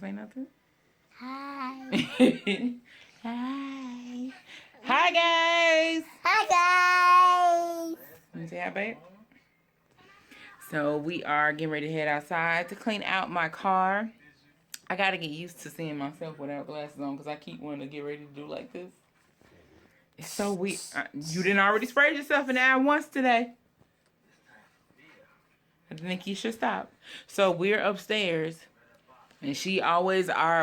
say nothing? Hi. Hi. Hi, guys. Hi, guys. Let me say hi, babe. So we are getting ready to head outside to clean out my car. I got to get used to seeing myself without glasses on because I keep wanting to get ready to do like this. It's so weird. You didn't already spray yourself in the eye once today. I think you should stop. So we're upstairs. And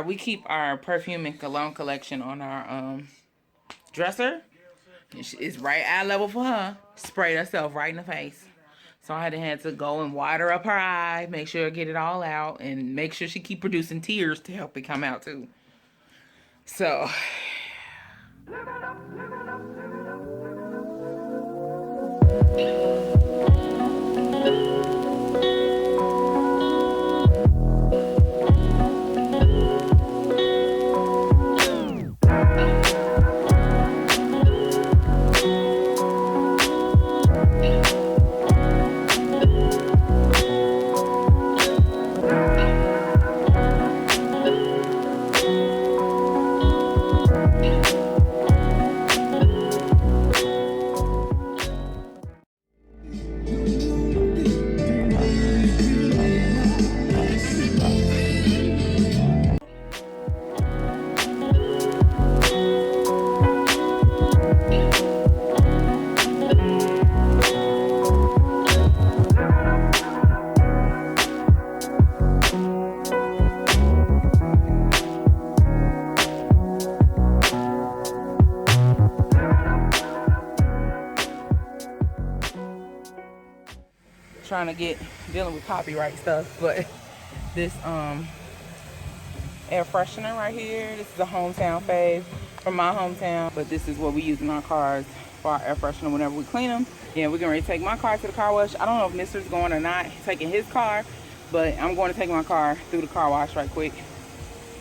we keep our perfume and cologne collection on our dresser. It's right eye level for her. Sprayed herself right in the face. So I had to go and water up her eye, make sure I get it all out, and make sure she keep producing tears to help it come out too. So trying to dealing with copyright stuff, but this air freshener right here, this is a hometown fave from my hometown, but this is what we use in our cars for our air freshener whenever we clean them. Yeah, we're going to take my car to the car wash. I don't know if Mister's going or not. He's taking his car, but I'm going to take my car through the car wash right quick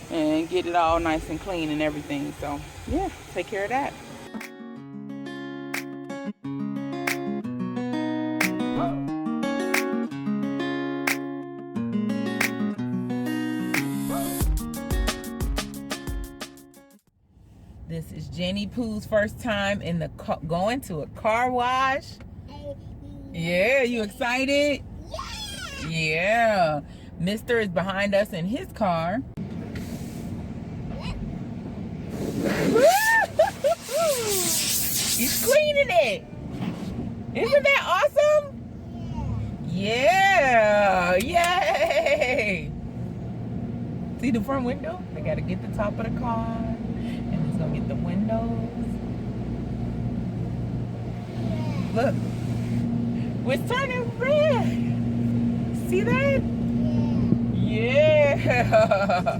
and get it all nice and clean and everything. So yeah, take care of that. This is Jenny Pooh's first time in the going to a car wash. Yeah, you excited? Yeah. Yeah. Mister is behind us in his car. He's cleaning it. Isn't that awesome? Yeah. Yay. See the front window? They got to get the top of the car. And it's going to get the windows. Look. It's turning red. See that? Yeah.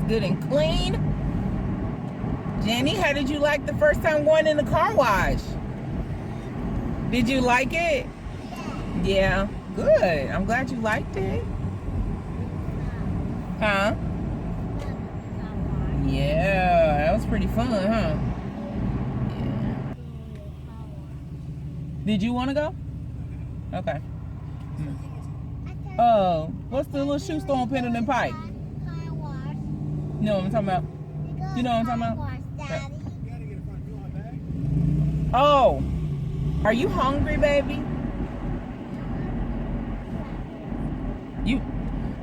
Good and clean. Jenny, how did you like the first time going in the car wash? Did you like it? Yeah. Good. I'm glad you liked it. Huh? Yeah, that was pretty fun, huh? Yeah. Did you want to go? Okay. Oh, what's the little shoe store on Pendleton Pike? You know what I'm talking about? You know what I'm talking about? Oh, are you hungry, baby?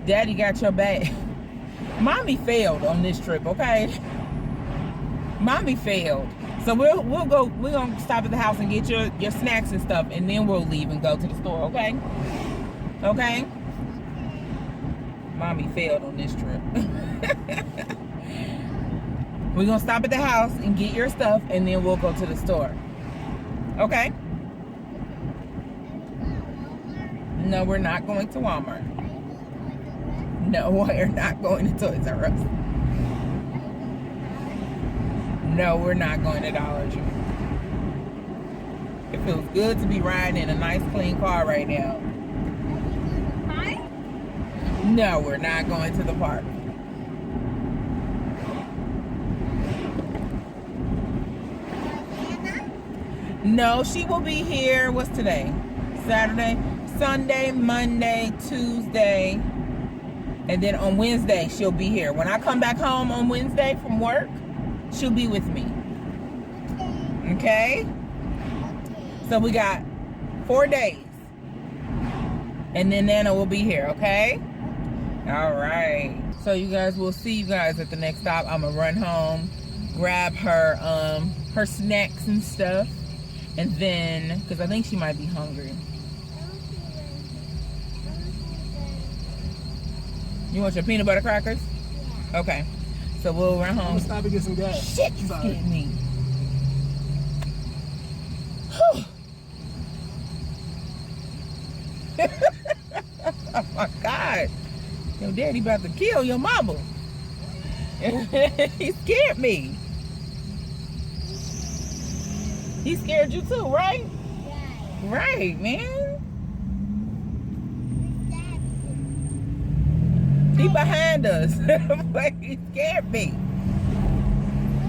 Daddy got your bag. Mommy failed on this trip, okay? Mommy failed. So we're gonna stop at the house and get your snacks and stuff, and then we'll leave and go to the store, okay? Okay? Mommy failed on this trip. We're gonna stop at the house and get your stuff, and then we'll go to the store. Okay? No, we're not going to Walmart. No, we're not going to Toys R Us. No, we're not going to Dollar Tree. It feels good to be riding in a nice, clean car right now. No, we're not going to the park. No, she will be here. What's today? Saturday, Sunday, Monday, Tuesday, and then on Wednesday she'll be here. When I come back home on Wednesday from work, she'll be with me. Okay? So we got 4 days. And then Nana will be here, okay? All right. So you guys, we'll see you guys at the next stop. I'm gonna run home, grab her her snacks and stuff. And then, because I think she might be hungry. You want your peanut butter crackers? Yeah. Okay. So we'll run home. I'm gonna stop and get some gas. Shit, you scared me. Whew. Oh my God. Your daddy about to kill your mama. He scared me. He scared you too, right? Right, man. He behind us. He scared me.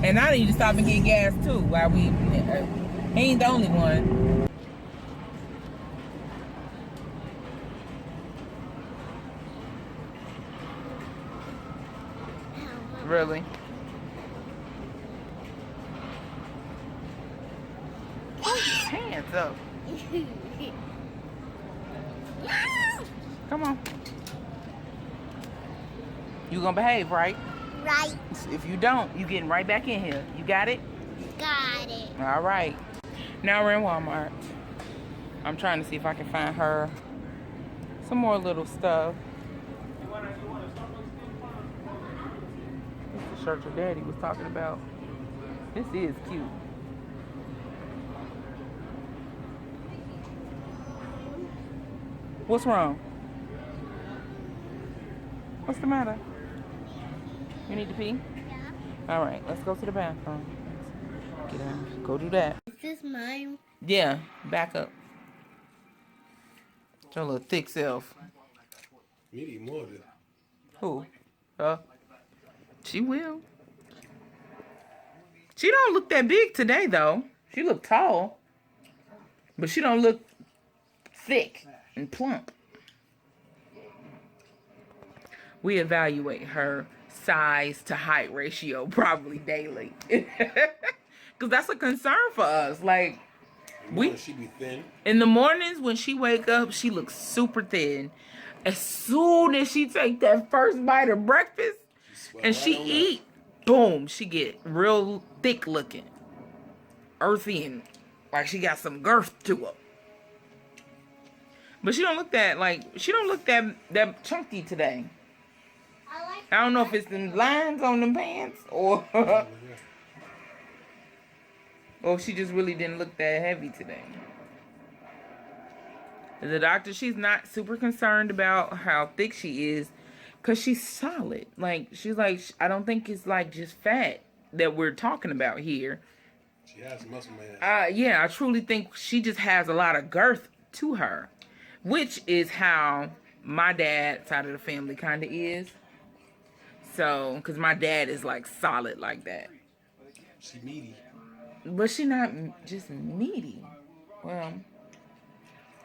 And I need to stop and get gas too while we he ain't the only one. Really? Hands up. Come on. You gonna behave, right? Right. If you don't, you getting right back in here. You got it? Got it. All right. Now we're in Walmart. I'm trying to see if I can find her some more little stuff. This is the shirt your daddy was talking about. This is cute. What's wrong? What's the matter? You need to pee? Yeah. All right, let's go to the bathroom. Get out. Go do that. Is this mine? Yeah, back up. Your little thick self. You need more of this. Who? She will. She don't look that big today, though. She look tall. But she don't look thick and plump. We evaluate her size to height ratio probably daily. Because that's a concern for us. Like, She be thin. in the mornings when she wake up, she looks super thin. As soon as she take that first bite of breakfast and she eat, boom, she get real thick looking. Earthy and like she got some girth to her. But she don't look that chunky today. I don't know if it's the lines on them pants or or she just really didn't look that heavy today. The doctor, she's not super concerned about how thick she is because she's solid. Like, she's like, I don't think it's like just fat that we're talking about here. She has muscle mass. Yeah, I truly think she just has a lot of girth to her, which is how my dad's side of the family kind of is. So, because my dad is like solid like that. She meaty. But she not just meaty. Well,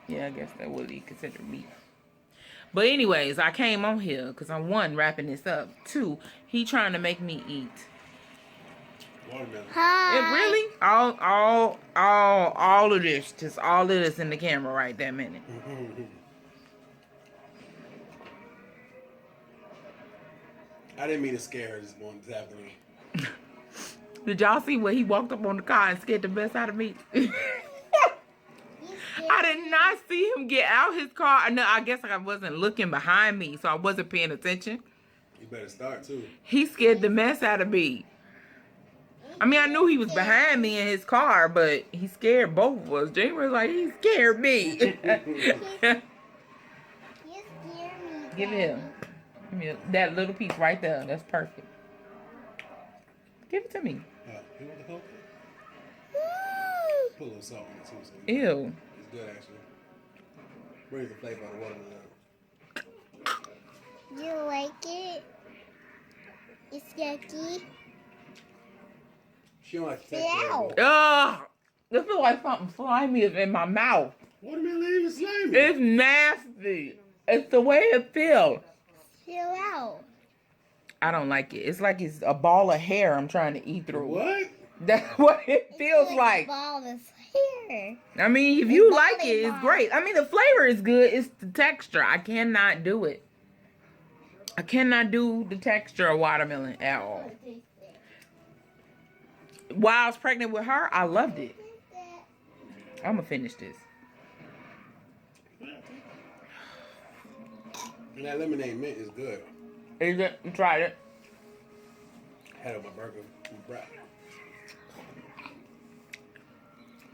yeah, I guess that would be considered meat. But anyways, I came on here because I'm one, wrapping this up. Two, he trying to make me eat. Watermelon. Hi. It really? All of this. Just all of this in the camera right that minute. I didn't mean to scare her this morning, this afternoon. Did y'all see where he walked up on the car and scared the best out of me? I did not see him get out his car. No, I guess I wasn't looking behind me, so I wasn't paying attention. You better start, too. He scared the mess out of me. I mean, I knew he was behind me in his car, but he scared both of us. Jamie was like, he scared me. You scare me. Give it him. Give me that little piece right there. That's perfect. Give it to me. You want the Coke? Put a little salt in it too. So Ew. it's good actually. Brings the flavor of the watermelon. You like it? It's yucky. She don't like the Ew. texture. Ugh. This feels like something slimy is in my mouth. Watermelon ain't even slimy. It's nasty. It's the way it feels. Chill out. I don't like it. It's like it's a ball of hair I'm trying to eat through. What? That's what it feels like. Ball is here. I mean, if you like it, it's great. I mean, the flavor is good. It's the texture. I cannot do it. I cannot do the texture of watermelon at all. While I was pregnant with her, I loved it. I'm going to finish this. And that lemonade mint is good. Is it? You tried it? Had it on my burger.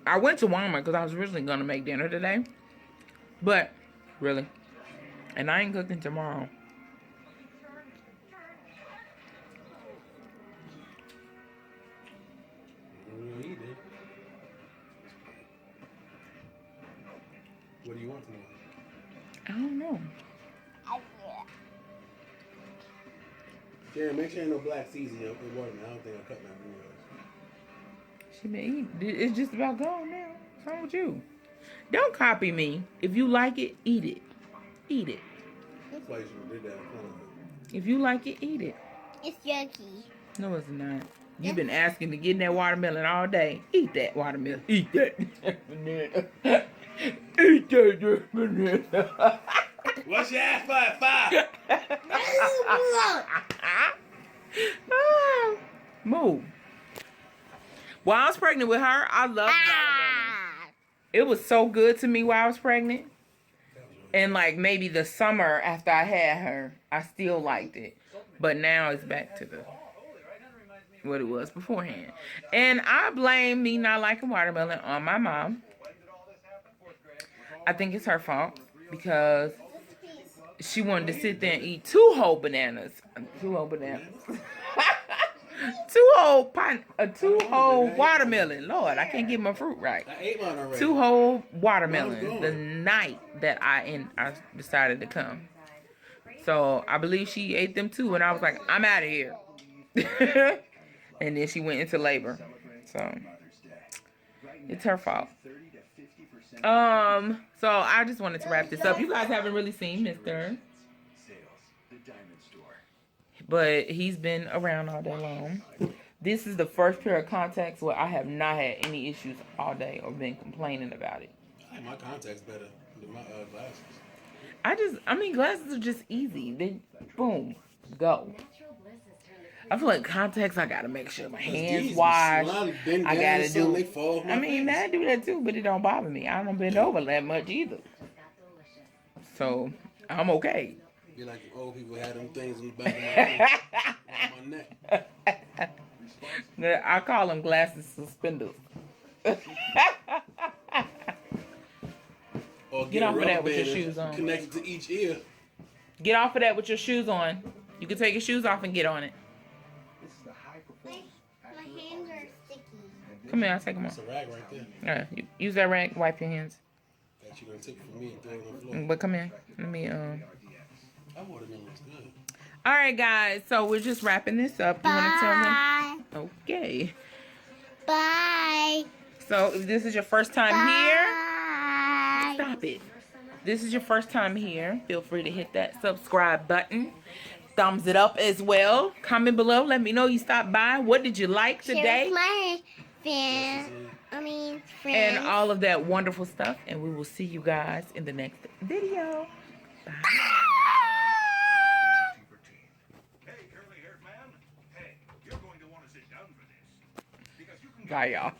I went to Walmart because I was originally going to make dinner today. But, really. And I ain't cooking tomorrow. What do you want tomorrow? I don't know. Jerry, make sure ain't no black seeds in your watermelon. I don't think I'll cut nothing in yours. She been eating. It's just about gone now. What's wrong with you? Don't copy me. If you like it, eat it. Eat it. That's why you should have did that in front of it. If you like it, eat it. It's yucky. No, it's not. You've been asking to get in that watermelon all day. Eat that watermelon. Eat that banana. Eat that banana. What's your ass for at 5? Move. While I was pregnant with her, I loved watermelon. It was so good to me while I was pregnant. And like maybe the summer after I had her, I still liked it. But now it's back to what it was beforehand. And I blame me not liking watermelon on my mom. I think it's her fault because she wanted to sit there and eat 2 whole bananas. 2 whole bananas. 2 whole watermelon. Lord, I can't get my fruit right. I ate mine already. 2 whole watermelons the night that I decided to come. So I believe she ate them too, and I was like, I'm out of here. And then she went into labor. So it's her fault. So I just wanted to wrap this up. You guys haven't really seen Mr. But he's been around all day long. This is the first pair of contacts where I have not had any issues all day or been complaining about it. I like my contacts better than my glasses. I mean, glasses are just easy. They, boom, go. I feel like contacts, I gotta make sure my hands washed. I gotta do. I mean, I do that too, but it don't bother me. I don't bend over that much either. So, I'm okay. You're like the old people had them things in the back of my neck. I call them glasses suspenders. Or get off of that with your shoes on. Connected to each ear. Get off of that with your shoes on. You can take your shoes off and get on it. My hands are sticky. Come here, I'll take them off. That's a rag right there. Use that rag, wipe your hands. That you're gonna take from me and throw it on the floor. But come here. Let me That watermelon looks good. Alright guys, so we're just wrapping this up. You wanna tell them? Okay. Bye. So if this is your first time Bye. here, stop it. This is your first time here, feel free to hit that subscribe button. Thumbs it up as well. Comment below. Let me know you stopped by. What did you like today? Share with my friends. And all of that wonderful stuff. And we will see you guys in the next video. Bye. Bye, y'all.